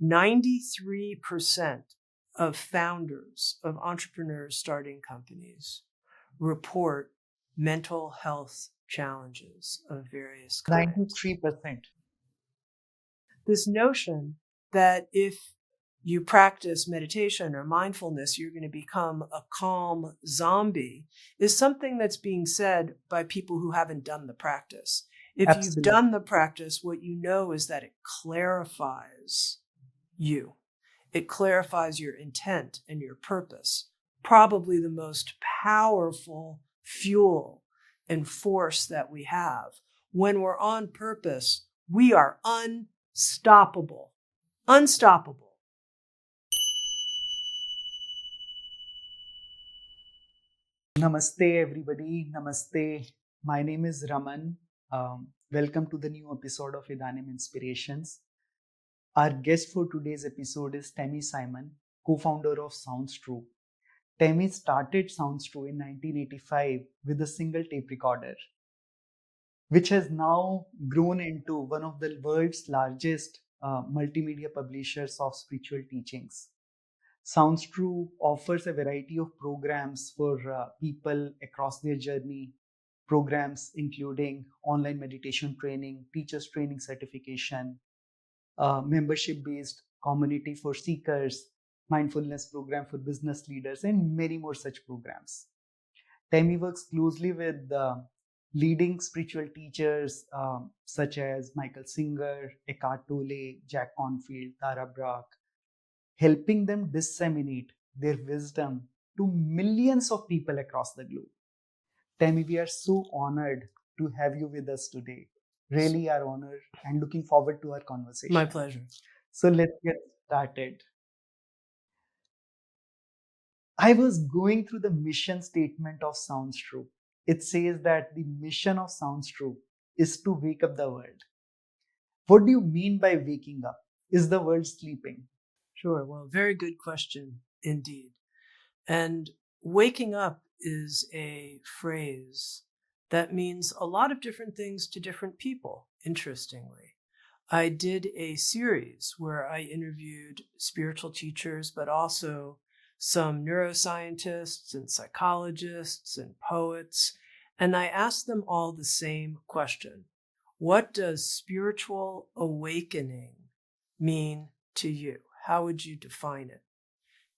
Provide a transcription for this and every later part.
93% of founders of entrepreneurs starting companies report mental health challenges of various kinds. 93%. This notion that if you practice meditation or mindfulness, you're going to become a calm zombie is something that's being said by people who haven't done the practice. If Absolutely. you've done the practice, what you know is that it clarifies you. It clarifies your intent and your purpose. Probably the most powerful fuel and force that we have. When we're on purpose, we are unstoppable. Unstoppable. Namaste, everybody. Namaste. My name is Raman. Welcome to the new episode of Idanim Inspirations. Our guest for today's episode is Tami Simon, co-founder of Sounds True. Tami started Sounds True in 1985 with a single tape recorder, which has now grown into one of the world's largest multimedia publishers of spiritual teachings. Sounds True offers a variety of programs for people across their journey. Programs including online meditation training, teachers training certification, membership-based community for seekers, mindfulness program for business leaders, and many more such programs. Tami works closely with leading spiritual teachers such as Michael Singer, Eckhart Tolle, Jack Confield, Tara Brach, helping them disseminate their wisdom to millions of people across the globe. Tami, we are so honored to have you with us today. Really are honored and looking forward to our conversation. My pleasure. So let's get started. I was going through the mission statement of Sounds True. It says that the mission of Sounds True is to wake up the world. What do you mean by waking up? Is the world sleeping? Sure. Well, very good question indeed. And waking up is a phrase that means a lot of different things to different people, interestingly. I did a series where I interviewed spiritual teachers, but also some neuroscientists and psychologists and poets, and I asked them all the same question. What does spiritual awakening mean to you? How would you define it?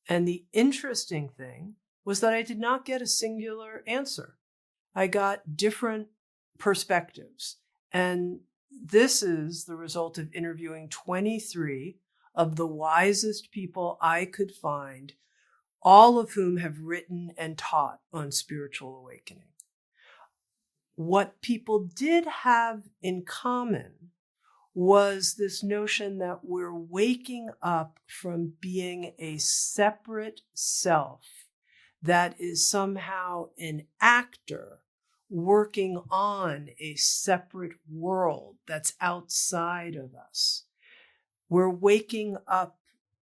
And the interesting thing was that I did not get a singular answer. I got different perspectives. And this is the result of interviewing 23 of the wisest people I could find, all of whom have written and taught on spiritual awakening. What people did have in common was this notion that we're waking up from being a separate self that is somehow an actor working on a separate world that's outside of us. We're waking up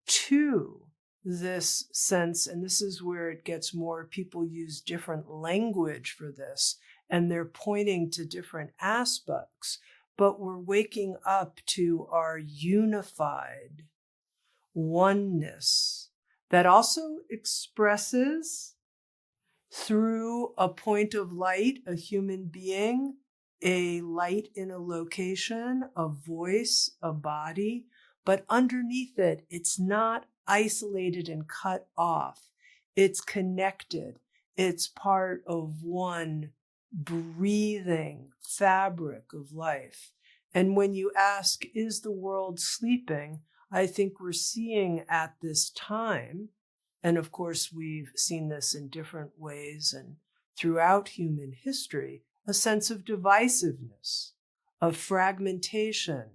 to this sense, and this is where it gets more, people use different language for this, and they're pointing to different aspects. But we're waking up to our unified oneness that also expresses through a point of light, a human being, a light in a location, a voice, a body. But underneath it, it's not isolated and cut off. It's connected. It's part of one breathing fabric of life. And when you ask, is the world sleeping? I think we're seeing at this time, and of course we've seen this in different ways and throughout human history, a sense of divisiveness, of fragmentation,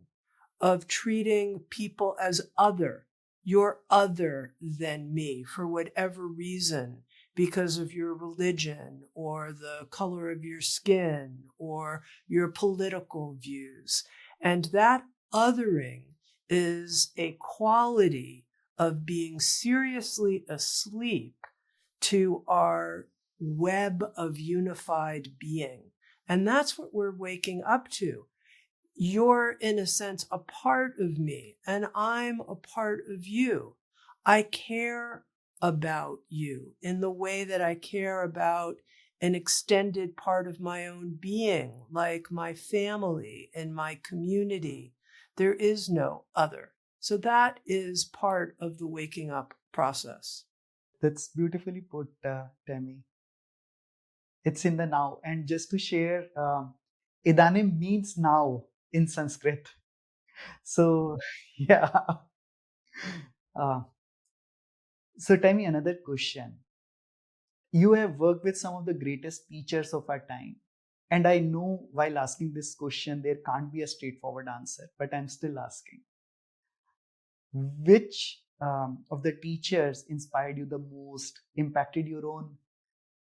of treating people as other. You're other than me for whatever reason, because of your religion or the color of your skin or your political views. And that othering is a quality of being seriously asleep to our web of unified being. And that's what we're waking up to. you're, in a sense, a part of me, and I'm a part of you. I care about you in the way that I care about an extended part of my own being, like my family and my community. There is no other. So that is part of the waking up process. That's beautifully put, Tami. It's in the now. And just to share, Idanim means now in Sanskrit. So, yeah. Uh, so, Tami, another question. You have worked with some of the greatest teachers of our time. And I know while asking this question, there can't be a straightforward answer, but I'm still asking. Which of the teachers inspired you the most, impacted your own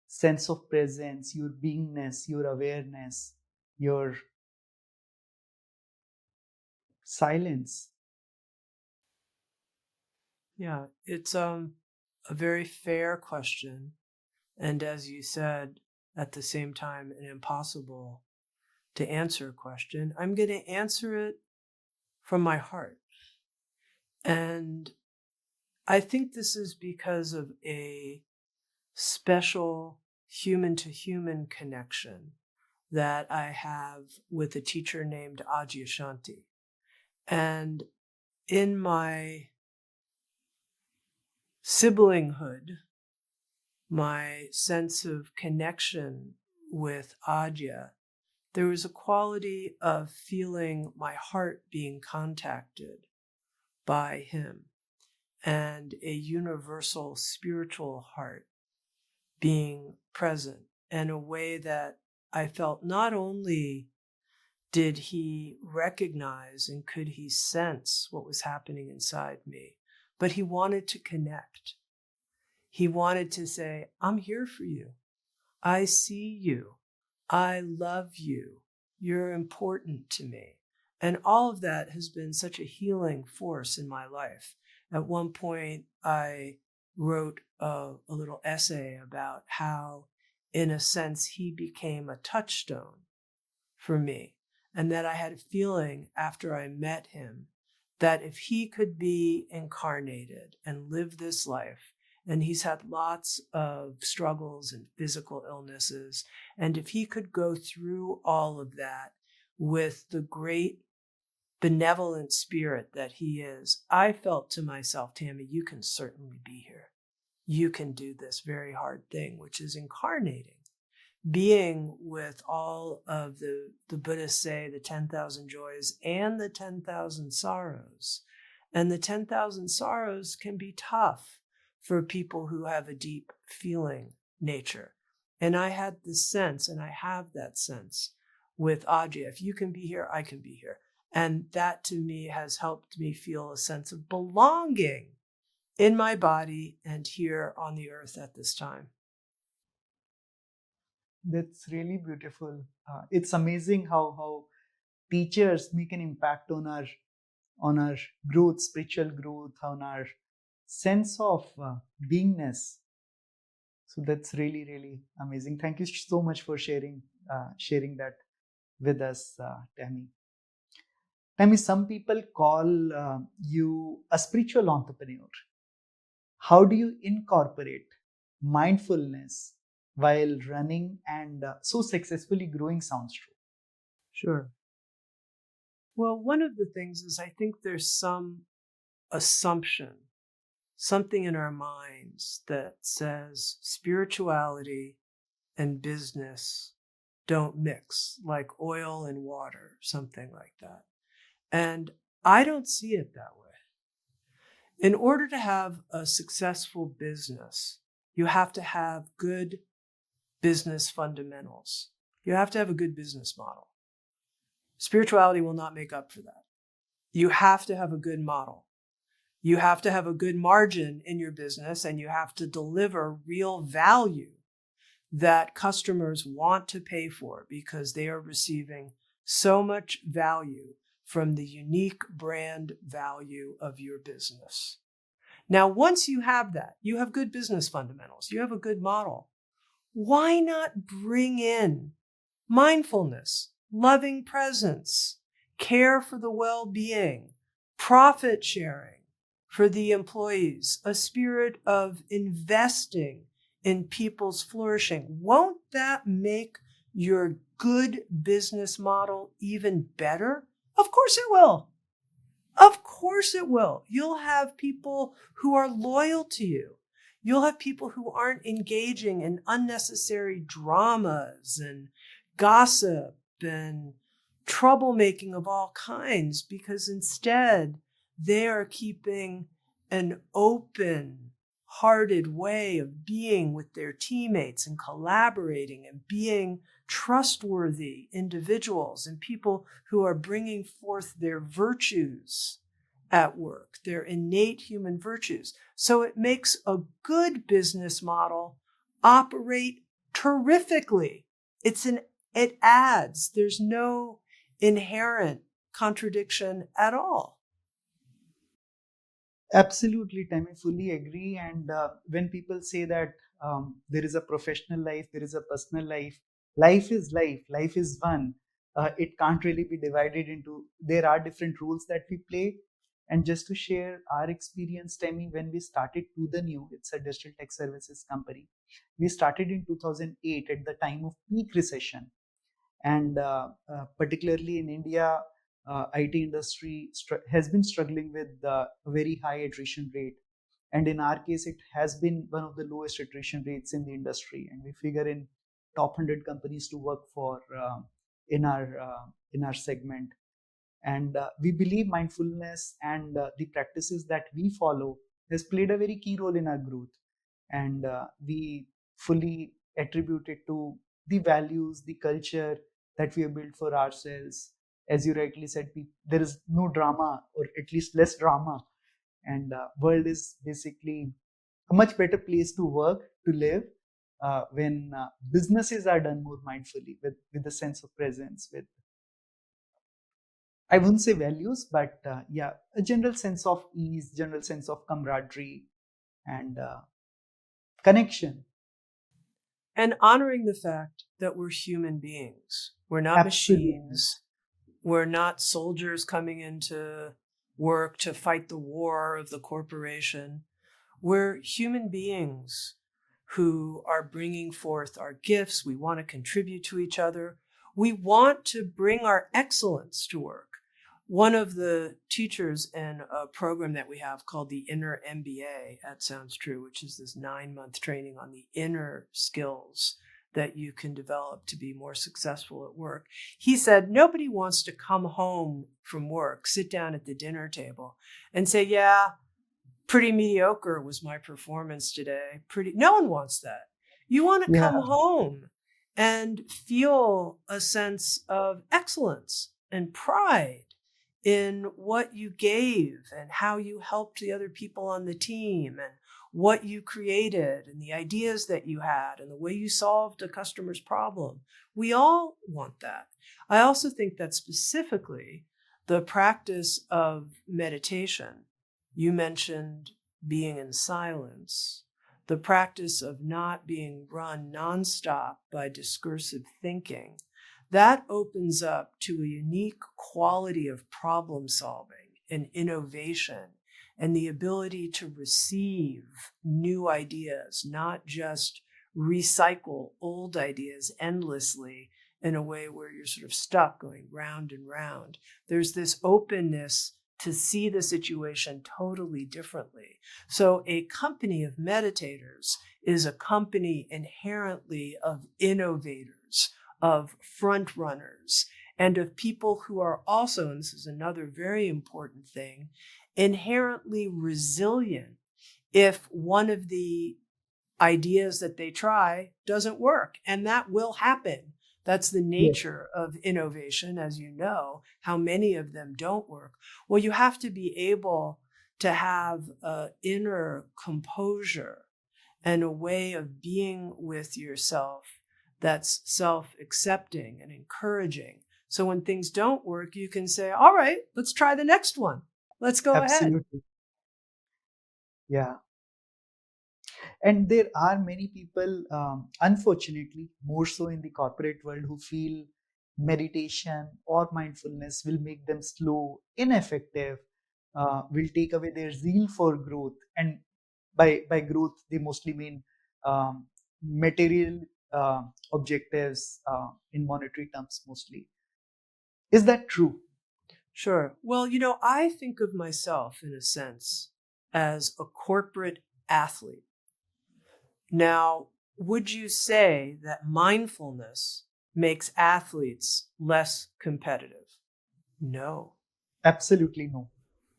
sense of presence, your beingness, your awareness, your silence? Yeah, it's a very fair question. And as you said, at the same time, an impossible to answer question. I'm going to answer it from my heart. And I think this is because of a special human to human connection that I have with a teacher named Adyashanti. And in my siblinghood, my sense of connection with Adya, there was a quality of feeling my heart being contacted by him and a universal spiritual heart being present in a way that I felt not only did he recognize and could he sense what was happening inside me, but he wanted to connect. He wanted to say, I'm here for you. I see you. I love you. You're important to me. And all of that has been such a healing force in my life. At one point, I wrote a little essay about how, in a sense, he became a touchstone for me. And that I had a feeling after I met him that if he could be incarnated and live this life, and he's had lots of struggles and physical illnesses, and if he could go through all of that with the great benevolent spirit that he is, I felt to myself, Tami, you can certainly be here. You can do this very hard thing, which is incarnating, being with all of the Buddhists say the 10,000 joys and the 10,000 sorrows. And the 10,000 sorrows can be tough for people who have a deep feeling nature. And I had the sense, and I have that sense with Adya, if you can be here, I can be here. And that to me has helped me feel a sense of belonging in my body and here on the earth at this time. That's really beautiful. It's amazing how teachers make an impact on our growth, spiritual growth, on our sense of beingness. So that's really really amazing. Thank you so much for sharing that with us, Tami. Tami, some people call you a spiritual entrepreneur. How do you incorporate mindfulness while running and so successfully growing Sounds True? Sure. Well, one of the things is I think there's some assumption, something in our minds that says spirituality and business don't mix, like oil and water, something like that. And I don't see it that way. In order to have a successful business, you have to have good business fundamentals. You have to have a good business model. Spirituality will not make up for that. You have to have a good model. You have to have a good margin in your business, and you have to deliver real value that customers want to pay for because they are receiving so much value from the unique brand value of your business. Now, once you have that, you have good business fundamentals, you have a good model. Why not bring in mindfulness, loving presence, care for the well-being, profit sharing for the employees, a spirit of investing in people's flourishing. Won't that make your good business model even better? Of course it will. Of course it will. You'll have people who are loyal to you. You'll have people who aren't engaging in unnecessary dramas and gossip and troublemaking of all kinds, because instead they are keeping an open hearted way of being with their teammates and collaborating and being trustworthy individuals and people who are bringing forth their virtues at work, their innate human virtues. So it makes a good business model operate terrifically. It adds, there's no inherent contradiction at all. Absolutely, Tim, I fully agree. And when people say that there is a professional life, there is a personal life, life is life, life is one. It can't really be divided into, there are different roles that we play. And just to share our experience, Temi, when we started To The New, it's a digital tech services company. We started in 2008 at the time of peak recession. And particularly in India, IT industry has been struggling with a very high attrition rate. And in our case, it has been one of the lowest attrition rates in the industry. And we figure in top 100 companies to work for in our segment. And we believe mindfulness and the practices that we follow has played a very key role in our growth. And we fully attribute it to the values, the culture that we have built for ourselves. As you rightly said, there is no drama, or at least less drama. And world is basically a much better place to work, to live, when businesses are done more mindfully, with a sense of presence, with, I wouldn't say values, but yeah, a general sense of ease, general sense of camaraderie and connection. And honoring the fact that we're human beings. We're not Absolutely. machines. We're not soldiers coming into work to fight the war of the corporation. We're human beings who are bringing forth our gifts. We want to contribute to each other. We want to bring our excellence to work. One of the teachers in a program that we have called the Inner MBA at Sounds True, which is this 9-month training on the inner skills that you can develop to be more successful at work. He said, nobody wants to come home from work, sit down at the dinner table and say, yeah, pretty mediocre was my performance today. No one wants that. You want to Yeah. come home and feel a sense of excellence and pride in what you gave and how you helped the other people on the team and what you created and the ideas that you had and the way you solved a customer's problem. We all want that. I also think that specifically the practice of meditation, you mentioned being in silence, the practice of not being run nonstop by discursive thinking, that opens up to a unique quality of problem solving and innovation and the ability to receive new ideas, not just recycle old ideas endlessly in a way where you're sort of stuck going round and round. There's this openness to see the situation totally differently. So a company of meditators is a company inherently of innovators, of front runners, and of people who are also, and this is another very important thing, inherently resilient if one of the ideas that they try doesn't work. And that will happen. That's the Yes. nature of innovation, as you know, how many of them don't work. Well, you have to be able to have an inner composure and a way of being with yourself that's self-accepting and encouraging. So when things don't work, you can say, all right, let's try the next one. Let's go ahead. Absolutely. Yeah. And there are many people, unfortunately, more so in the corporate world, who feel meditation or mindfulness will make them slow, ineffective, will take away their zeal for growth. And by growth, they mostly mean material objectives in monetary terms mostly. Is that true? Sure. Well, I think of myself in a sense as a corporate athlete. Now, would you say that mindfulness makes athletes less competitive? No. Absolutely no.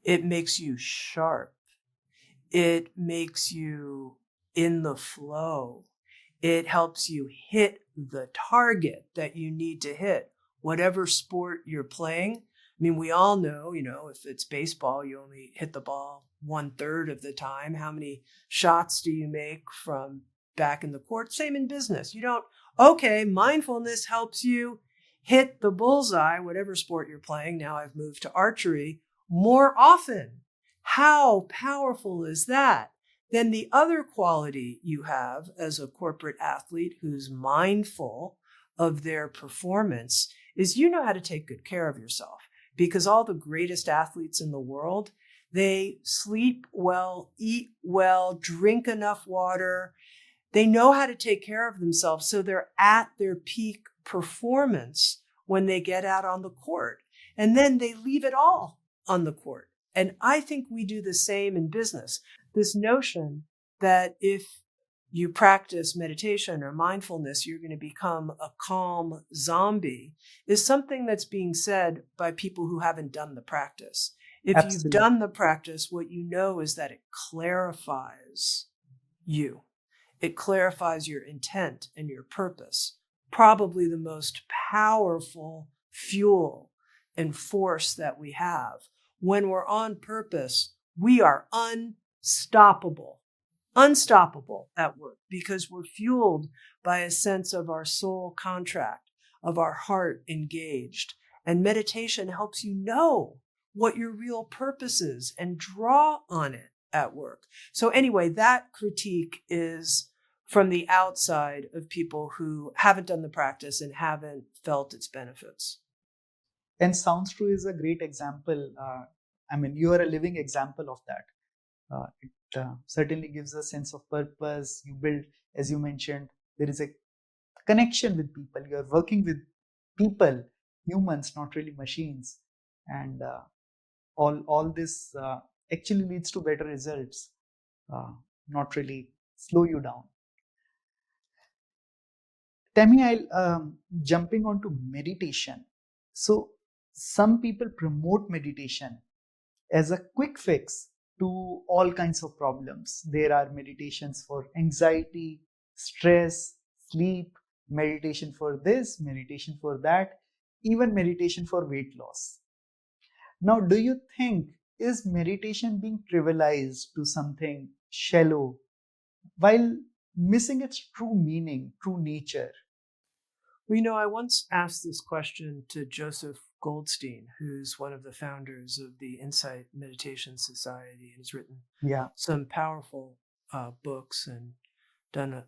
It makes you sharp. It makes you in the flow. It helps you hit the target that you need to hit, whatever sport you're playing. I mean, we all know, if it's baseball, you only hit the ball 1/3 of the time. How many shots do you make from back in the court? Same in business. Okay, mindfulness helps you hit the bullseye, whatever sport you're playing. Now I've moved to archery more often. How powerful is that? Then the other quality you have as a corporate athlete who's mindful of their performance is you know how to take good care of yourself, because all the greatest athletes in the world, they sleep well, eat well, drink enough water. They know how to take care of themselves, so they're at their peak performance when they get out on the court. And then they leave it all on the court. And I think we do the same in business. This notion that if you practice meditation or mindfulness, you're going to become a calm zombie is something that's being said by people who haven't done the practice. If you've Absolutely. done the practice, what you know is that it clarifies you. It clarifies your intent and your purpose. Probably the most powerful fuel and force that we have. When we're on purpose, we are unstoppable at work, because we're fueled by a sense of our soul contract, of our heart engaged. And meditation helps you know what your real purpose is and draw on it at work. So anyway, that critique is from the outside of people who haven't done the practice and haven't felt its benefits. And Sounds True is a great example. You are a living example of that. It certainly gives a sense of purpose. You build, as you mentioned, there is a connection with people. You are working with people, humans, not really machines, and all this actually leads to better results, not really slow you down. Tami, I'll jumping on to meditation. So some people promote meditation as a quick fix to all kinds of problems. There are meditations for anxiety, stress, sleep, meditation for this, meditation for that, even meditation for weight loss. Now, do you think is meditation being trivialized to something shallow while missing its true meaning, true nature? Well, I once asked this question to Joseph Goldstein, who's one of the founders of the Insight Meditation Society and has written some powerful books and done an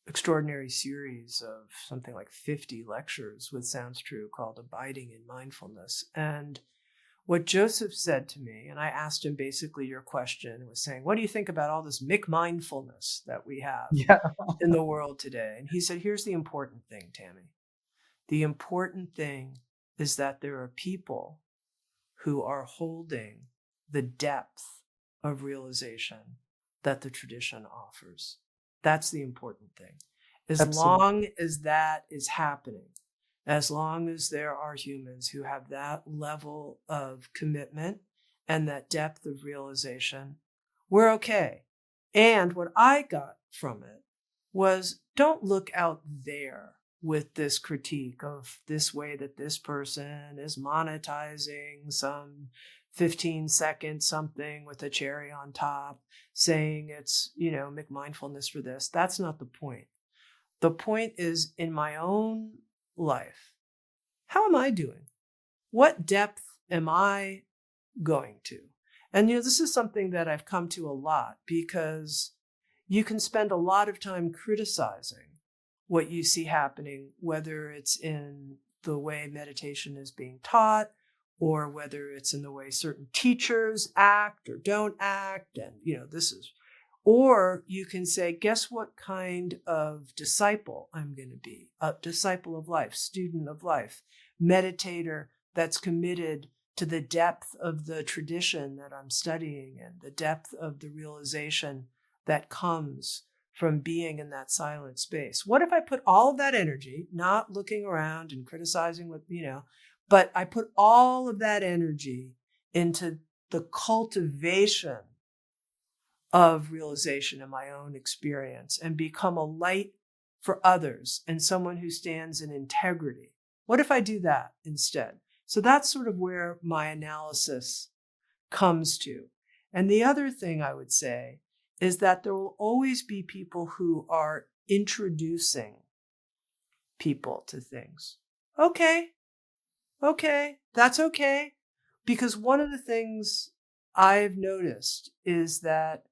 extraordinary series of something like 50 lectures with Sounds True called Abiding in Mindfulness. And what Joseph said to me, and I asked him basically your question, was saying, what do you think about all this mindfulness that we have in the world today? And he said, here's the important thing, Tami. The important thing is that there are people who are holding the depth of realization that the tradition offers. That's the important thing. As long as that is happening, as long as there are humans who have that level of commitment and that depth of realization, we're okay. And what I got from it was, don't look out there with this critique of this way that this person is monetizing some 15-second something with a cherry on top, saying it's, McMindfulness for this. That's not the point. The point is, in my own life, how am I doing? What depth am I going to? And, this is something that I've come to a lot, because you can spend a lot of time criticizing what you see happening, whether it's in the way meditation is being taught, or whether it's in the way certain teachers act or don't act. And, or you can say, guess what kind of disciple I'm going to be? A disciple of life, student of life, meditator that's committed to the depth of the tradition that I'm studying and the depth of the realization that comes from being in that silent space. What if I put all of that energy, not looking around and criticizing what, but I put all of that energy into the cultivation of realization in my own experience and become a light for others and someone who stands in integrity? What if I do that instead? So that's sort of where my analysis comes to. And the other thing I would say is that there will always be people who are introducing people to things. Okay, that's okay. Because one of the things I've noticed is that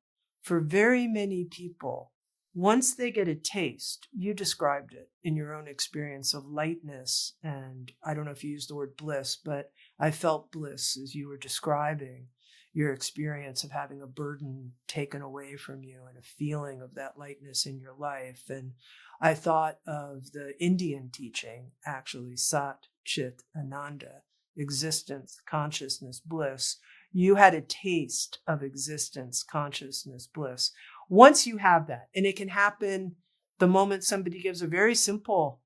for very many people, once they get a taste, you described it in your own experience of lightness, and I don't know if you used the word bliss, but I felt bliss as you were describing your experience of having a burden taken away from you and a feeling of that lightness in your life. And I thought of the Indian teaching, actually, Sat Chit Ananda, existence, consciousness, bliss. You had a taste of existence, consciousness, bliss. Once you have that, and it can happen the moment somebody gives a very simple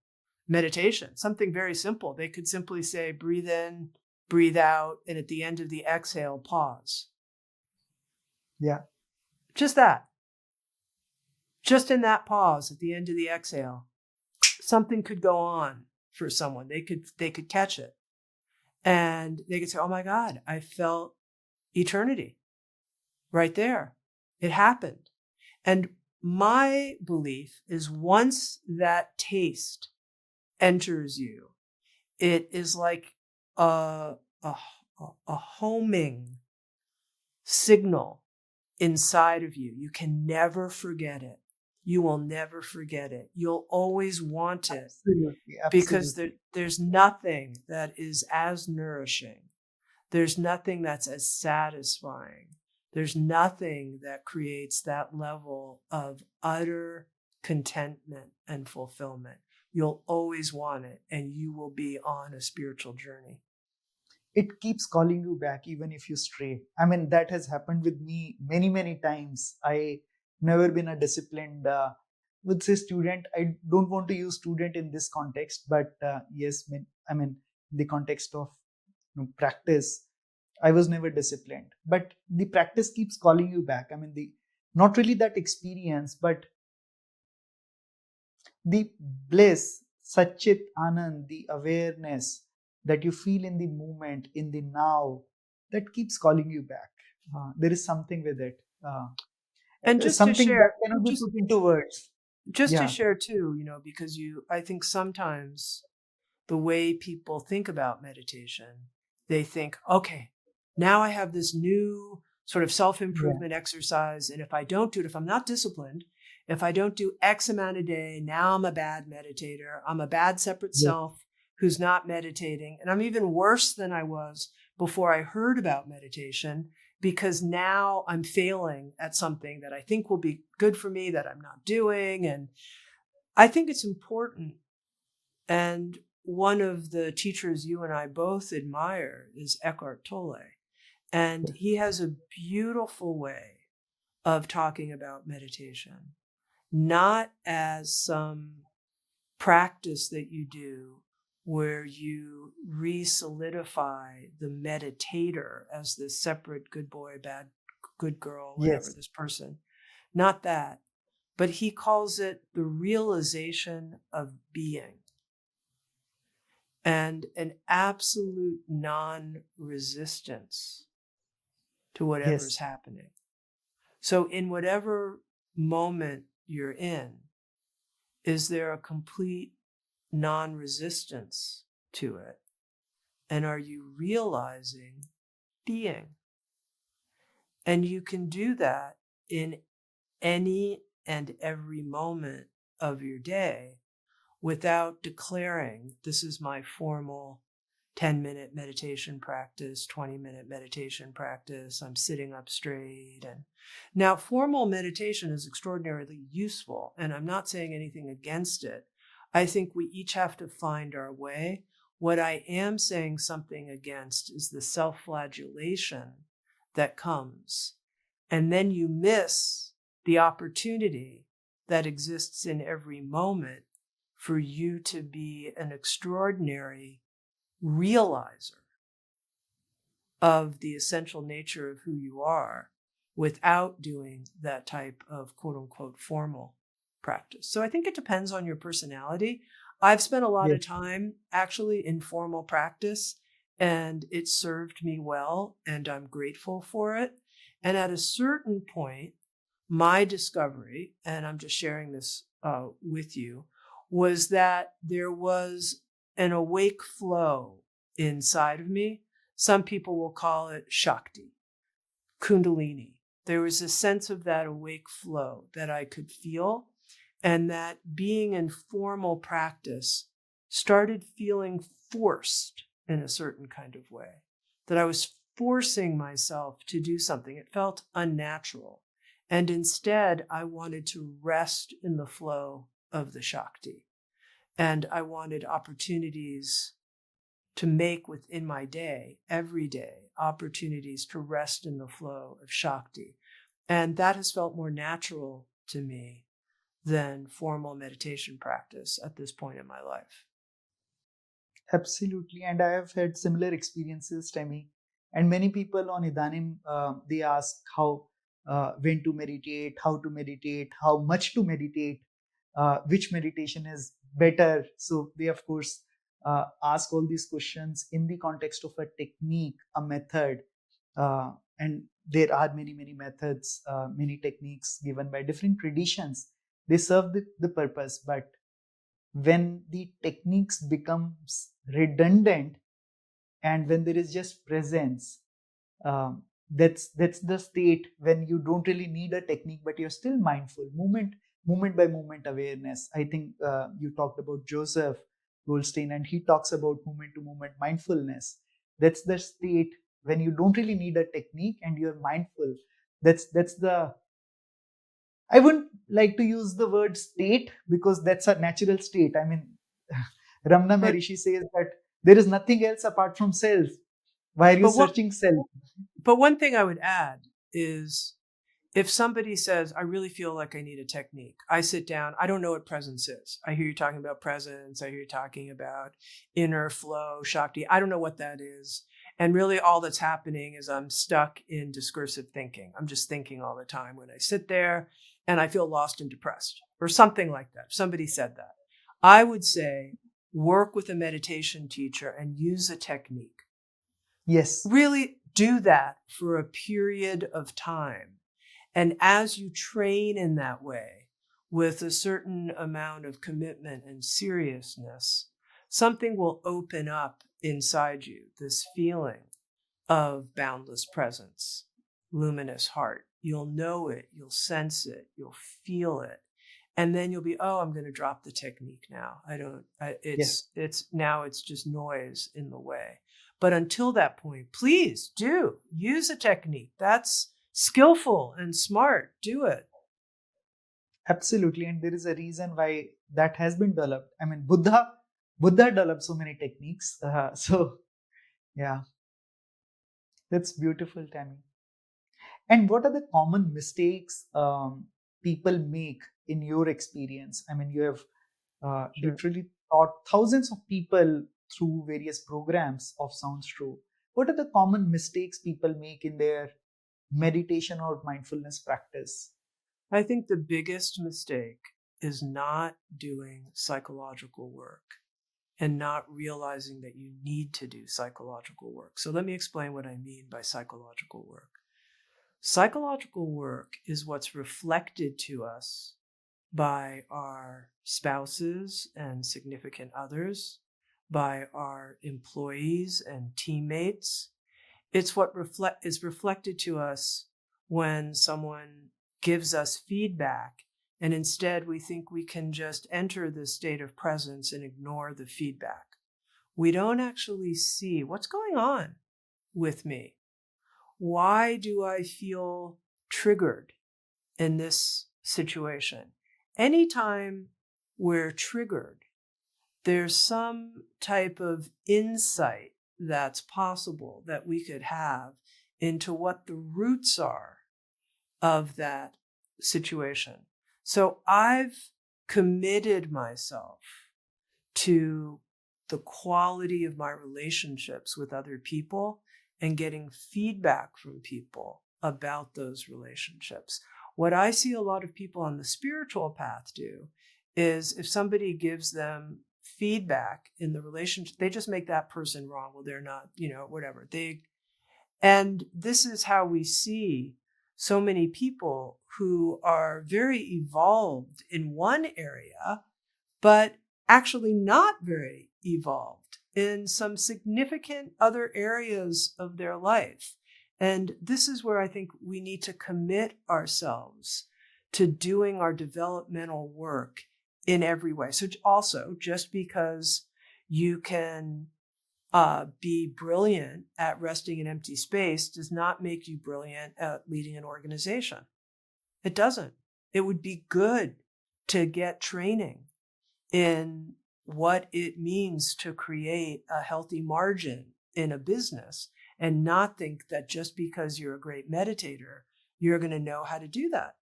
meditation, something very simple. They could simply say, breathe in, breathe out, and at the end of the exhale, pause. Yeah. Just that. Just in that pause at the end of the exhale, something could go on for someone. They could catch it. And they could say, oh my God, I felt eternity right there. It happened. And my belief is once that taste enters you, it is like a homing signal inside of you. You can never forget it. You will never forget it. You'll always want it. Absolutely. Because there's nothing that is as nourishing. There's nothing that's as satisfying. There's nothing that creates that level of utter contentment and fulfillment. You'll always want it, and you will be on a spiritual journey. It keeps calling you back even if you stray. I mean, that has happened with me many, many times. I never been a disciplined, would say student. I don't want to use student in this context, but yes, I mean, the context of practice, I was never disciplined. But the practice keeps calling you back. I mean, not really that experience, but the bliss, Satchit Anand, the awareness that you feel in the moment, in the now, that keeps calling you back. There is something with it. And just to Something that share, cannot be put into words. just to Yeah. share too, because I think sometimes the way people think about meditation, they think, okay, now I have this new sort of self-improvement exercise. And if I don't do it, if I'm not disciplined, if I don't do X amount a day, now I'm a bad meditator. I'm a bad separate self who's not meditating. And I'm even worse than I was before I heard about meditation, because now I'm failing at something that I think will be good for me that I'm not doing. And I think it's important. And one of the teachers you and I both admire is Eckhart Tolle. And he has a beautiful way of talking about meditation, not as some practice that you do where you re-solidify the meditator as this separate good boy, good girl, whatever, this person. Not that. But he calls it the realization of being and an absolute non-resistance to whatever's happening. So in whatever moment you're in, is there a complete non-resistance to it? And are you realizing being? And you can do that in any and every moment of your day, without declaring, this is my formal 10-minute meditation practice, 20-minute meditation practice. I'm sitting up straight. And now formal meditation is extraordinarily useful, and I'm not saying anything against it. I think we each have to find our way. What I am saying something against is the self-flagellation that comes. And then you miss the opportunity that exists in every moment for you to be an extraordinary realizer of the essential nature of who you are without doing that type of quote unquote formal practice. So I think it depends on your personality. I've spent a lot of Yes. time actually in formal practice, and it served me well, and I'm grateful for it. And at a certain point, my discovery, and I'm just sharing this with you, was that there was an awake flow inside of me. Some people will call it Shakti, Kundalini. There was a sense of that awake flow that I could feel, and that being in formal practice started feeling forced in a certain kind of way, that I was forcing myself to do something. It felt unnatural. And instead, I wanted to rest in the flow of the Shakti. And I wanted opportunities to make within my day, every day, opportunities to rest in the flow of Shakti. And that has felt more natural to me than formal meditation practice at this point in my life. Absolutely, and I have had similar experiences, Tami. And many people on Idanim, they ask how, when to meditate, how to meditate, how much to meditate, which meditation is better. So they, of course, ask all these questions in the context of a technique, a method, and there are many methods, many techniques given by different traditions. They serve the purpose, but when the techniques becomes redundant and when there is just presence, that's the state when you don't really need a technique but you're still mindful, moment by moment awareness. I think you talked about Joseph Goldstein, and he talks about moment to moment mindfulness. That's the state when you don't really need a technique and you're mindful. That's the, I wouldn't like to use the word state because that's a natural state. I mean, Ramana But Maharishi says that there is nothing else apart from self. Why are you but what searching self? but one thing I would add is, if somebody says, I really feel like I need a technique, I sit down, I don't know what presence is. I hear you talking about presence. I hear you talking about inner flow, Shakti. I don't know what that is. And really all that's happening is I'm stuck in discursive thinking. I'm just thinking all the time when I sit there, and I feel lost and depressed or something like that. If somebody said that, I would say, work with a meditation teacher and use a technique. Yes, Really do that for a period of time. And as you train in that way, with a certain amount of commitment and seriousness, something will open up inside you, this feeling of boundless presence, luminous heart. You'll know it, you'll sense it, you'll feel it. And then you'll be, oh, I'm going to drop the technique now. yes, It's just noise in the way. But until that point, please do use a technique. That's skillful and smart. Do it. absolutely. And there is a reason why that has been developed. I mean, Buddha developed so many techniques. So yeah, that's beautiful, Tammy. And what are the common mistakes people make in your experience? I mean, you have Sure. literally taught thousands of people through various programs of Soundstroke. What are the common mistakes people make in their meditation or mindfulness practice? I think the biggest mistake is not doing psychological work and not realizing that you need to do psychological work. So let me explain what I mean by psychological work. Psychological work is what's reflected to us by our spouses and significant others, by our employees and teammates. It's what is reflected to us when someone gives us feedback And instead, we think we can just enter this state of presence and ignore the feedback. We don't actually see what's going on with me. Why do I feel triggered in this situation? Anytime we're triggered, there's some type of insight that's possible that we could have into what the roots are of that situation. So I've committed myself to the quality of my relationships with other people and getting feedback from people about those relationships. What I see a lot of people on the spiritual path do is if somebody gives them feedback in the relationship, they just make that person wrong. Well, they're not, whatever. And this is how we see so many people who are very evolved in one area, but actually not very evolved in some significant other areas of their life. And this is where I think we need to commit ourselves to doing our developmental work in every way. So also, just because you can be brilliant at resting in empty space does not make you brilliant at leading an organization. It doesn't. It would be good to get training in what it means to create a healthy margin in a business and not think that just because you're a great meditator, you're going to know how to do that.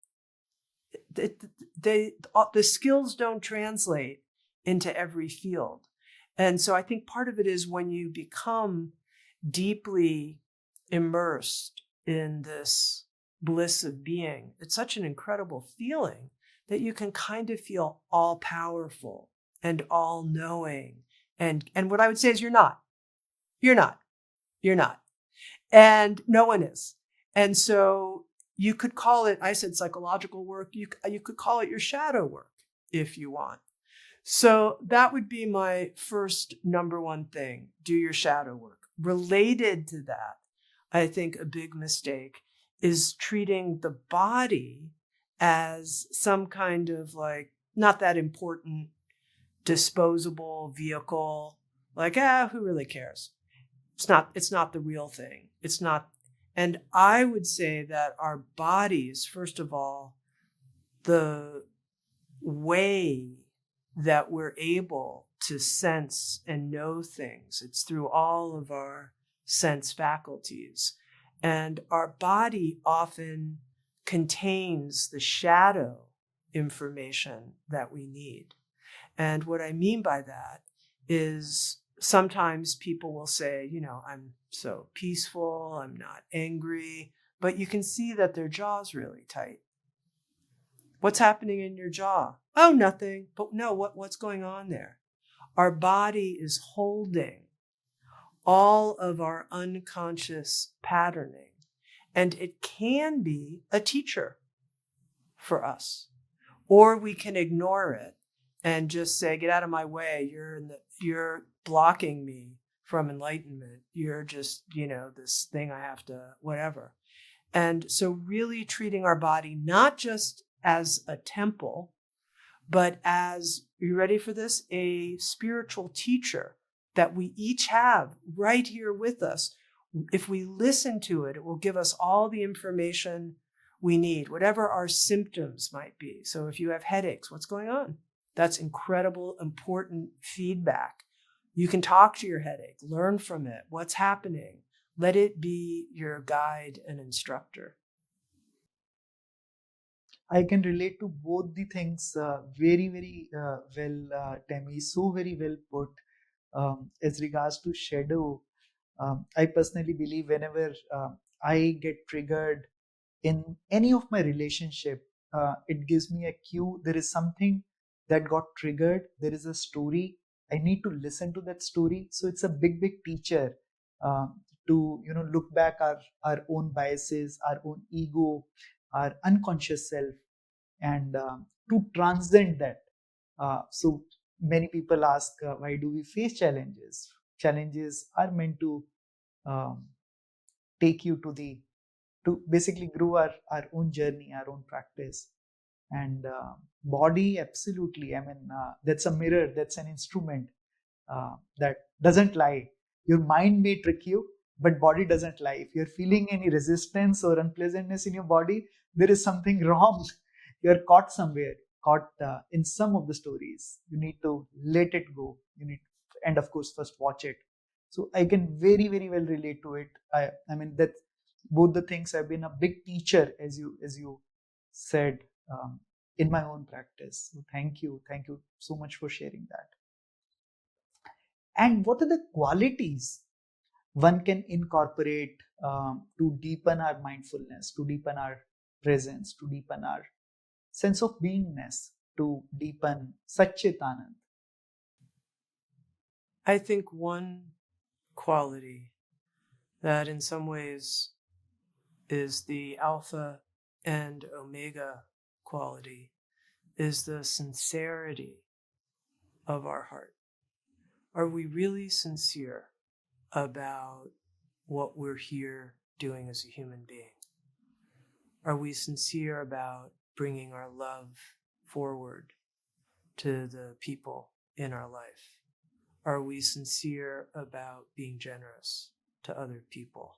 The skills don't translate into every field. And so I think part of it is when you become deeply immersed in this bliss of being, it's such an incredible feeling that you can kind of feel all powerful and all knowing. And what I would say is you're not. You're not. You're not. And no one is. And so you could call it, I said psychological work, you could call it your shadow work if you want. So that would be my first number one thing, do your shadow work. Related to that, I think a big mistake is treating the body as some kind of like not that important disposable vehicle. Like, who really cares? It's not the real thing. It's not. And I would say that our bodies, first of all, the way that we're able to sense and know things, it's through all of our sense faculties. And our body often contains the shadow information that we need. And what I mean by that is sometimes people will say, I'm so peaceful, I'm not angry, but you can see that their jaw's really tight. What's happening in your jaw? Oh, nothing. But no, what's going on there? Our body is holding all of our unconscious patterning, and it can be a teacher for us. Or we can ignore it and just say, get out of my way. You're blocking me from enlightenment. You're just, this thing I have to, whatever. And so really treating our body, not just as a temple, but as, are you ready for this? A spiritual teacher that we each have right here with us. If we listen to it, it will give us all the information we need, whatever our symptoms might be. So if you have headaches, what's going on? That's incredible, important feedback. You can talk to your headache, learn from it. What's happening? Let it be your guide and instructor. I can relate to both the things very, very well, Tami. So very well put. As regards to shadow, I personally believe whenever I get triggered in any of my relationship, it gives me a cue. There is something that got triggered. There is a story. I need to listen to that story. So it's a big, big teacher uh, to look back our own biases, our own ego, our unconscious self, and to transcend that. So many people ask, why do we face challenges? Challenges are meant to um, take you to basically grow our own journey, our own practice. And body, absolutely. I mean, that's a mirror, that's an instrument that doesn't lie. Your mind may trick you, but body doesn't lie. If you're feeling any resistance or unpleasantness in your body, there is something wrong. You're caught somewhere, caught in some of the stories. You need to let it go. You need, and of course, first watch it. So I can very, very well relate to it. I mean that both the things have been a big teacher, as you said, in my own practice. So thank you so much for sharing that. And what are the qualities one can incorporate to deepen our mindfulness, to deepen our presence, to deepen our sense of beingness, to deepen Satchitanand? I think one quality that in some ways is the alpha and omega quality is the sincerity of our heart. Are we really sincere about what we're here doing as a human being? Are we sincere about bringing our love forward to the people in our life? Are we sincere about being generous to other people?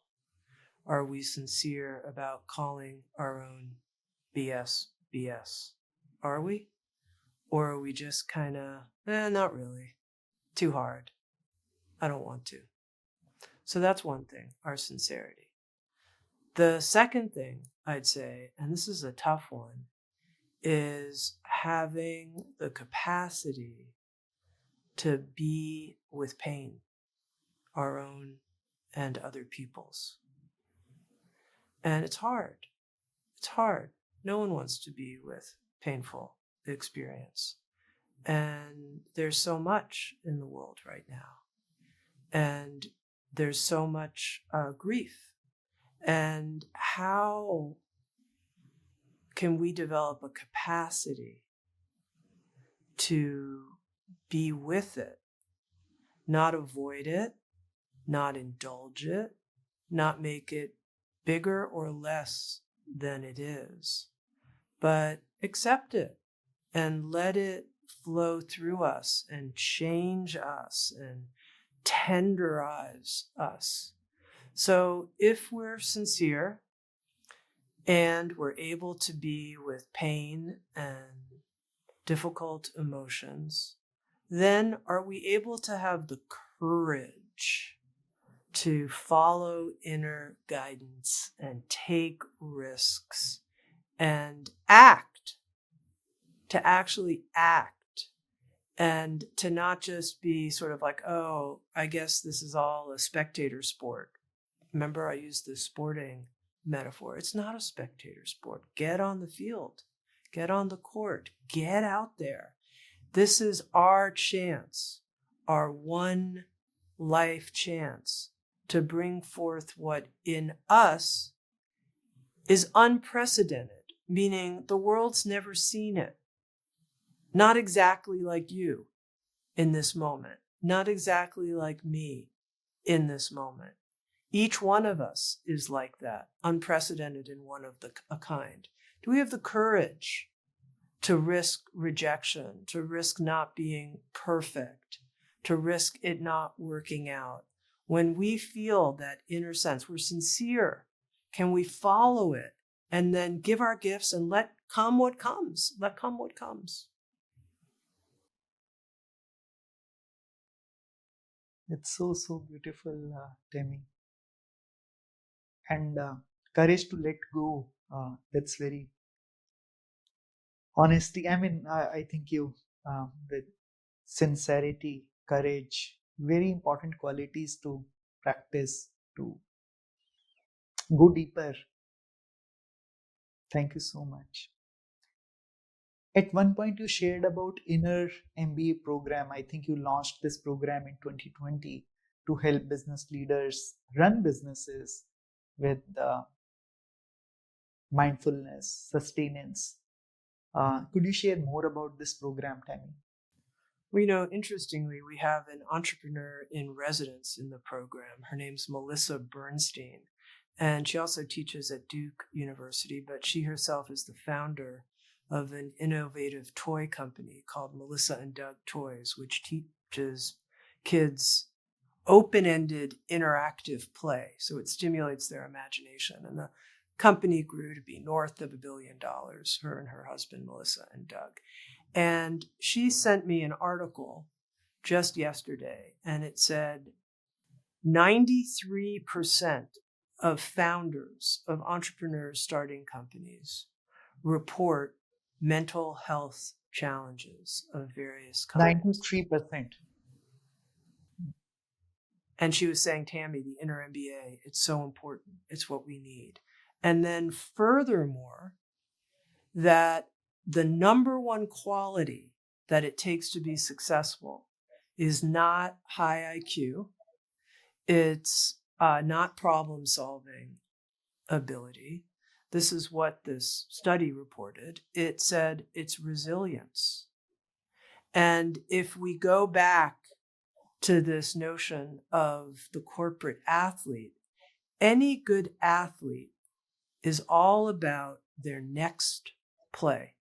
Are we sincere about calling our own BS BS? Are we? Or are we just kind of, not really, too hard, I don't want to? So that's one thing, our sincerity. The second thing I'd say, and this is a tough one, is having the capacity to be with pain, our own and other people's. And it's hard. It's hard. No one wants to be with painful experience. And there's so much in the world right now. And there's so much grief. And how can we develop a capacity to be with it, not avoid it, not indulge it, not make it bigger or less than it is, but accept it and let it flow through us and change us and tenderize us. So if we're sincere and we're able to be with pain and difficult emotions, then are we able to have the courage to follow inner guidance and take risks and act, to actually act, and to not just be sort of like, oh, I guess this is all a spectator sport. Remember, I used the sporting metaphor. It's not a spectator sport. Get on the field, get on the court, get out there. This is our chance, our one life chance to bring forth what in us is unprecedented, meaning the world's never seen it. Not exactly like you in this moment, not exactly like me in this moment. Each one of us is like that, unprecedented in one of a kind. Do we have the courage to risk rejection, to risk not being perfect, to risk it not working out? When we feel that inner sense, we're sincere, can we follow it and then give our gifts and let come what comes? Let come what comes. It's so, so beautiful, Tami. And courage to let go. That's very honesty. I mean, I think you, with sincerity, courage, very important qualities to practice, to go deeper. Thank you so much. At one point, you shared about inner MBA program. I think you launched this program in 2020 to help business leaders run businesses with mindfulness, sustenance. Could you share more about this program, Tammy? Well, interestingly, we have an entrepreneur in residence in the program. Her name's Melissa Bernstein, and she also teaches at Duke University, but she herself is the founder of an innovative toy company called Melissa and Doug Toys, which teaches kids open-ended interactive play. So it stimulates their imagination. And the company grew to be north of $1 billion, her and her husband, Melissa and Doug. And she sent me an article just yesterday, and it said 93% of founders of entrepreneurs starting companies report mental health challenges of various kinds. 93%. And she was saying, Tami, the inner MBA, it's so important. It's what we need. And then furthermore, that the number one quality that it takes to be successful is not high IQ. It's not problem solving ability. This is what this study reported. It said it's resilience. And if we go back to this notion of the corporate athlete, any good athlete is all about their next play.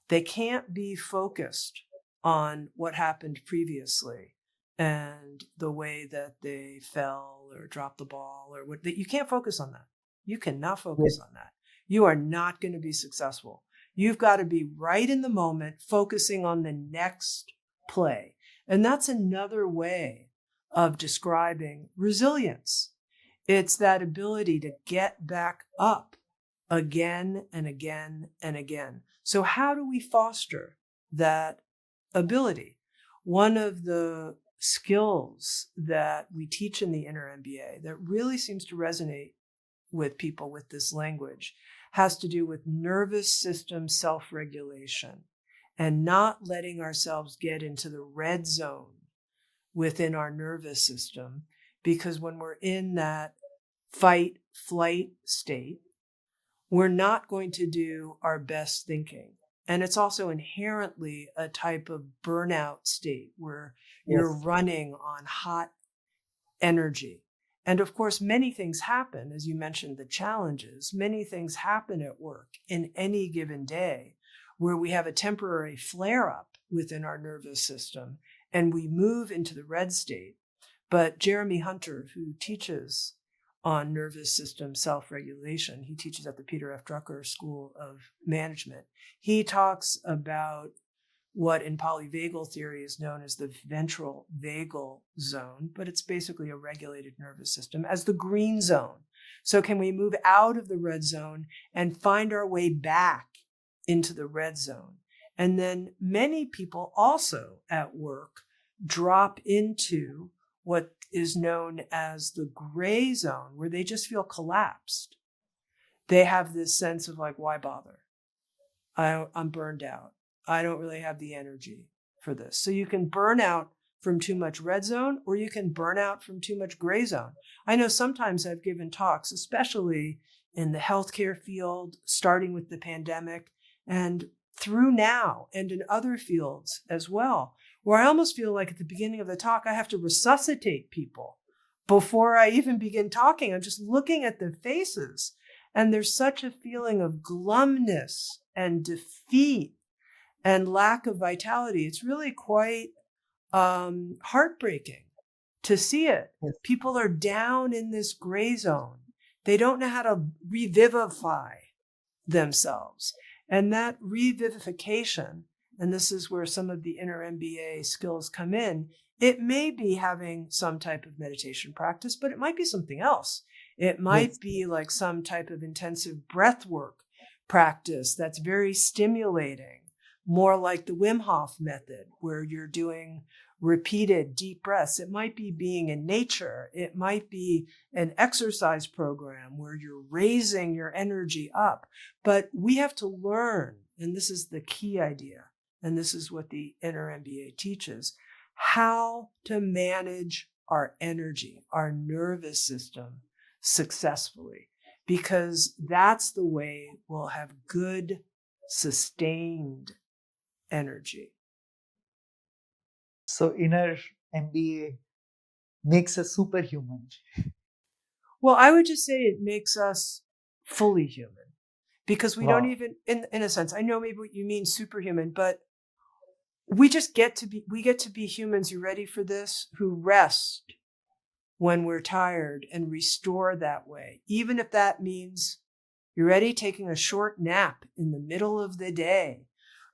They can't be focused on what happened previously and the way that they fell or dropped the ball or what. You can't focus on that. You cannot focus on that. You are not going to be successful. You've got to be right in the moment, focusing on the next play. And that's another way of describing resilience. It's that ability to get back up again and again and again. So how do we foster that ability? One of the skills that we teach in the Inner MBA that really seems to resonate with people with this language has to do with nervous system self-regulation and not letting ourselves get into the red zone within our nervous system, because when we're in that fight flight state, we're not going to do our best thinking. And it's also inherently a type of burnout state where you're running on hot energy. And of course, many things happen, as you mentioned, the challenges, many things happen at work in any given day where we have a temporary flare up within our nervous system and we move into the red state. But Jeremy Hunter, who teaches on nervous system self-regulation, he teaches at the Peter F. Drucker School of Management. He talks about what in polyvagal theory is known as the ventral vagal zone, but it's basically a regulated nervous system, as the green zone. So can we move out of the red zone and find our way back into the red zone? And then many people also at work drop into what is known as the gray zone, where they just feel collapsed. They have this sense of like, why bother? I'm burned out. I don't really have the energy for this. So you can burn out from too much red zone, or you can burn out from too much gray zone. I know sometimes I've given talks, especially in the healthcare field, starting with the pandemic and through now, and in other fields as well, where I almost feel like at the beginning of the talk, I have to resuscitate people before I even begin talking. I'm just looking at their faces, and there's such a feeling of glumness and defeat and lack of vitality. It's really quite heartbreaking to see it. Yes. People are down in this gray zone. They don't know how to revivify themselves. And that revivification, and this is where some of the inner MBA skills come in, it may be having some type of meditation practice, but it might be something else. It might be like some type of intensive breath work practice that's very stimulating, more like the Wim Hof method, where you're doing repeated deep breaths. It might be being in nature. It might be an exercise program where you're raising your energy up. But we have to learn, and this is the key idea, and this is what the inner MBA teaches, how to manage our energy, our nervous system successfully, because that's the way we'll have good, sustained energy. So inner MBA makes us superhuman. Well, I would just say it makes us fully human. because we don't Wow. even, in a sense, I know maybe what you mean superhuman, but we get to be humans. You ready for this? Who rest when we're tired and restore that way. Even if that means, you ready, taking a short nap in the middle of the day.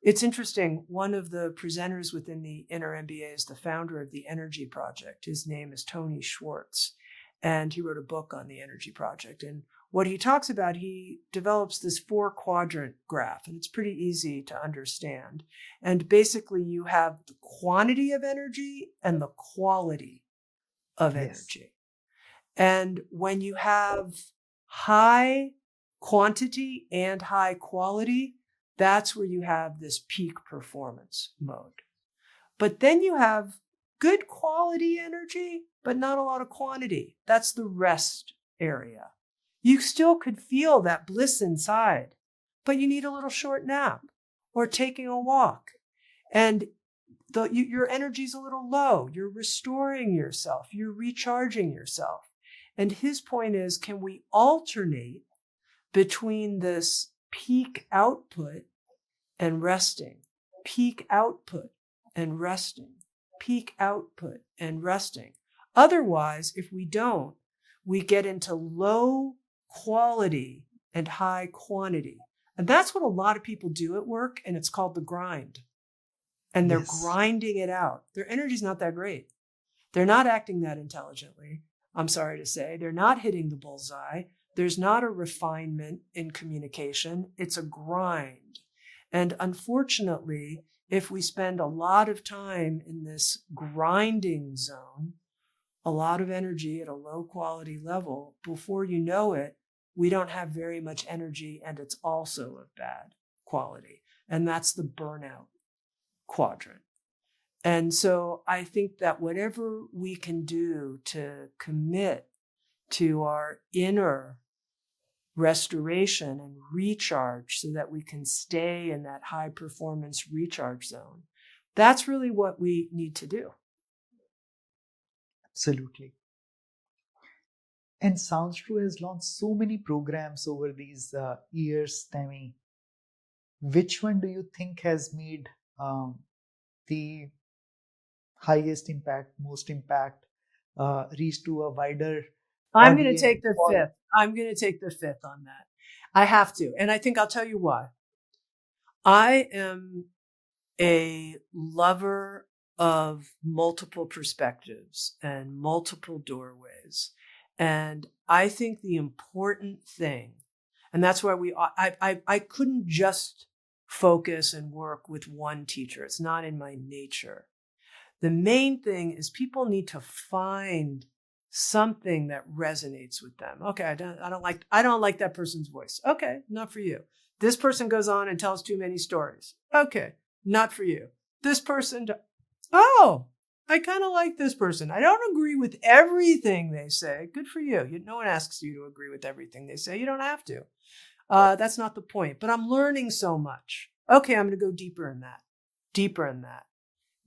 It's interesting. One of the presenters within the Inner MBA is the founder of the Energy Project. His name is Tony Schwartz, and he wrote a book on the Energy Project. And what he talks about, he develops this 4-quadrant graph, and it's pretty easy to understand. And basically, you have the quantity of energy and the quality of Yes. energy. And when you have high quantity and high quality, that's where you have this peak performance mode. But then you have good quality energy, but not a lot of quantity. That's the rest area. You still could feel that bliss inside, but you need a little short nap or taking a walk. And your energy's a little low. You're restoring yourself. You're recharging yourself. And his point is, can we alternate between this peak output and resting, peak output and resting, peak output and resting? Otherwise, if we don't, we get into low quality and high quantity. And that's what a lot of people do at work, and it's called the grind. And they're Yes. grinding it out. Their energy's not that great. They're not acting that intelligently. I'm sorry to say. They're not hitting the bullseye. There's not a refinement in communication. It's a grind. And unfortunately, if we spend a lot of time in this grinding zone, a lot of energy at a low quality level, before you know it, we don't have very much energy, and it's also of bad quality. And that's the burnout quadrant. And so I think that whatever we can do to commit to our inner restoration and recharge so that we can stay in that high performance recharge zone, that's really what we need to do. Absolutely. And Sounds True has launched so many programs over these years, Tami. Which one do you think has made the highest impact, most impact, reach to a wider I'm going to audience? take the fifth. I'm going to take the fifth on that. I have to. And I think I'll tell you why. I am a lover of multiple perspectives and multiple doorways. And I think the important thing, and that's why I couldn't just focus and work with one teacher. It's not in my nature. The main thing is people need to find something that resonates with them. Okay, I don't like that person's voice. Okay, not for you. This person goes on and tells too many stories. Okay, not for you. This person, I kind of like this person. I don't agree with everything they say. Good for you. No one asks you to agree with everything they say. You don't have to. That's not the point. But I'm learning so much. Okay, I'm going to go deeper in that, deeper in that,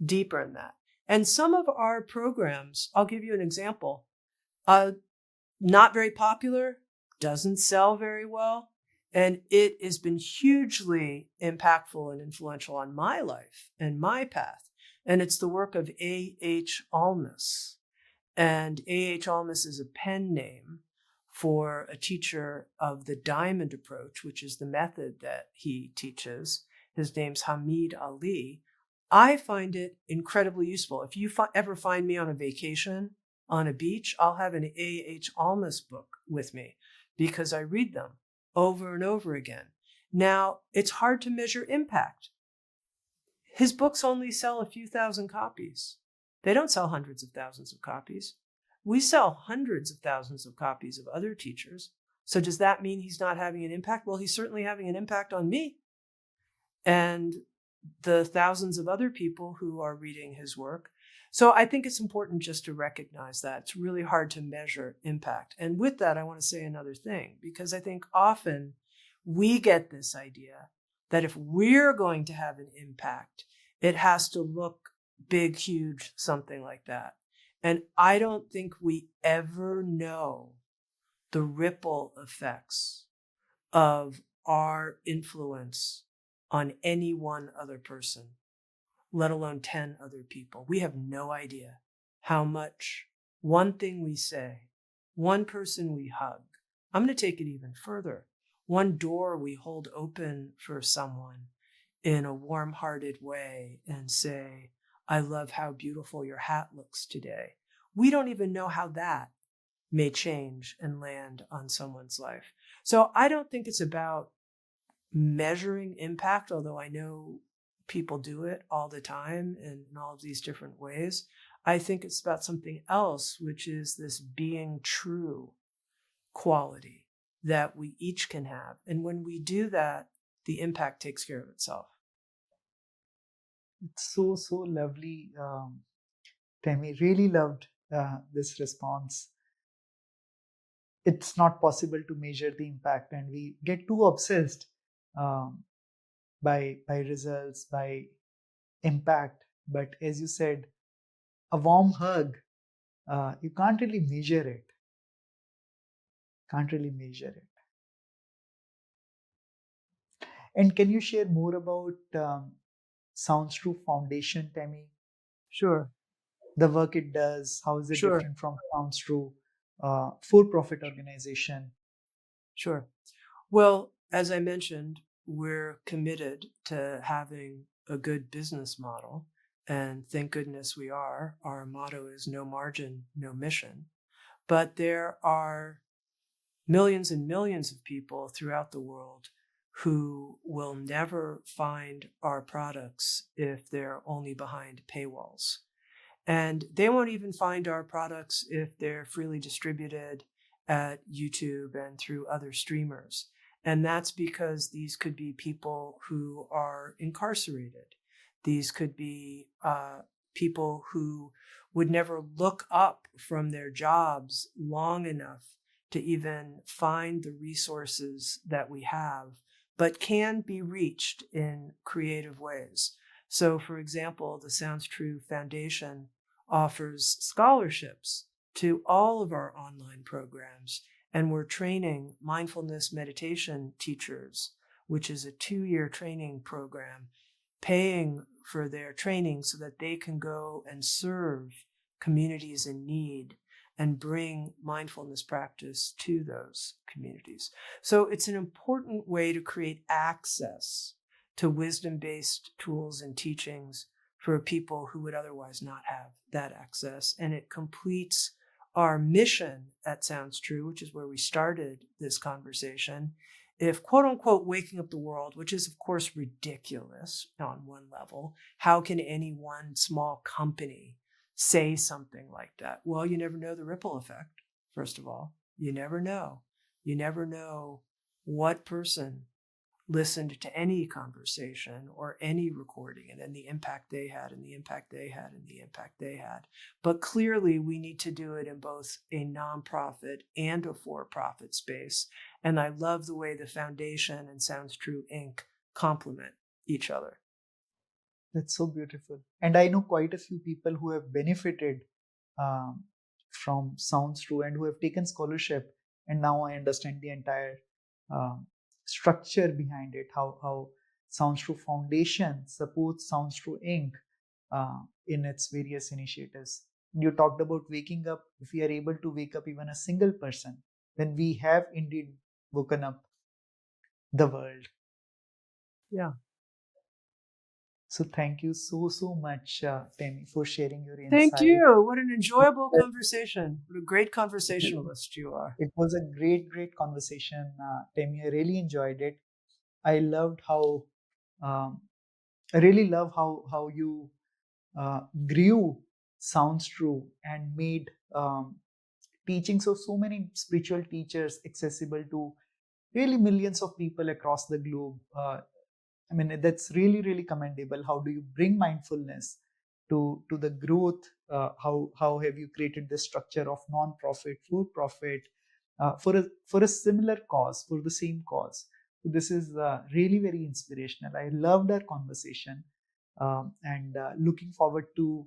deeper in that. And some of our programs, I'll give you an example, not very popular, doesn't sell very well, and it has been hugely impactful and influential on my life and my path. And it's the work of A.H. Almaas. And A.H. Almaas is a pen name for a teacher of the diamond approach, which is the method that he teaches. His name's Hamid Ali. I find it incredibly useful. If you ever find me on a vacation on a beach, I'll have an A.H. Almaas book with me because I read them over and over again. Now, it's hard to measure impact. His books only sell a few thousand copies. They don't sell hundreds of thousands of copies. We sell hundreds of thousands of copies of other teachers. So does that mean he's not having an impact? Well, he's certainly having an impact on me and the thousands of other people who are reading his work. So I think it's important just to recognize that. It's really hard to measure impact. And with that, I want to say another thing, because I think often we get this idea that if we're going to have an impact, it has to look big, huge, something like that. And I don't think we ever know the ripple effects of our influence on any one other person, let alone 10 other people. We have no idea how much one thing we say, one person we hug, I'm going to take it even further, one door we hold open for someone in a warm-hearted way and say, I love how beautiful your hat looks today. We don't even know how that may change and land on someone's life. So I don't think it's about measuring impact, although I know people do it all the time in all of these different ways. I think it's about something else, which is this being true quality that we each can have. And when we do that, the impact takes care of itself. It's so lovely, Tami. Really loved this response. It's not possible to measure the impact, and we get too obsessed um, by results, by impact. But as you said, a warm hug, you can't really measure it. Can't really measure it. And can you share more about Sounds True Foundation, Tami? Sure. The work it does, how is it Sure. different from Sounds True for-profit organization? Sure. Well, as I mentioned, we're committed to having a good business model. And thank goodness we are. Our motto is no margin, no mission. But there are millions and millions of people throughout the world who will never find our products if they're only behind paywalls. And they won't even find our products if they're freely distributed at YouTube and through other streamers. And that's because these could be people who are incarcerated. These could be people who would never look up from their jobs long enough to even find the resources that we have, but can be reached in creative ways. So, for example, the Sounds True Foundation offers scholarships to all of our online programs, and we're training mindfulness meditation teachers, which is a 2-year training program, paying for their training so that they can go and serve communities in need and bring mindfulness practice to those communities. So it's an important way to create access to wisdom-based tools and teachings for people who would otherwise not have that access. And it completes our mission at Sounds True, which is where we started this conversation. If quote unquote waking up the world, which is of course ridiculous on one level, how can any one small company say something like that? Well, you never know the ripple effect, first of all. You never know. You never know what person listened to any conversation or any recording and then the impact they had and the impact they had and the impact they had. But clearly we need to do it in both a nonprofit and a for-profit space. And I love the way the foundation and Sounds True Inc. complement each other. That's so beautiful. And I know quite a few people who have benefited from Sounds True and who have taken scholarship. And now I understand the entire structure behind it, how Sounds True Foundation supports Sounds True Inc. In its various initiatives. You talked about waking up. If we are able to wake up even a single person, then we have indeed woken up the world. Yeah. So thank you so much, Tami, for sharing your insight. Thank you. What an enjoyable conversation. What a great conversationalist you are. It was a great conversation, Tami. I really enjoyed it. I loved how, I really love how you grew Sounds True and made teachings of so many spiritual teachers accessible to really millions of people across the globe. I mean, that's really commendable. How do you bring mindfulness to the growth? How have you created this structure of non-profit, for-profit, for a similar cause, for the same cause? So this is really very inspirational. I loved our conversation, and looking forward to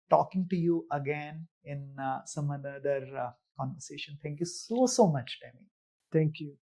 talking to you again in some other conversation. Thank you so much, Tami. Thank you.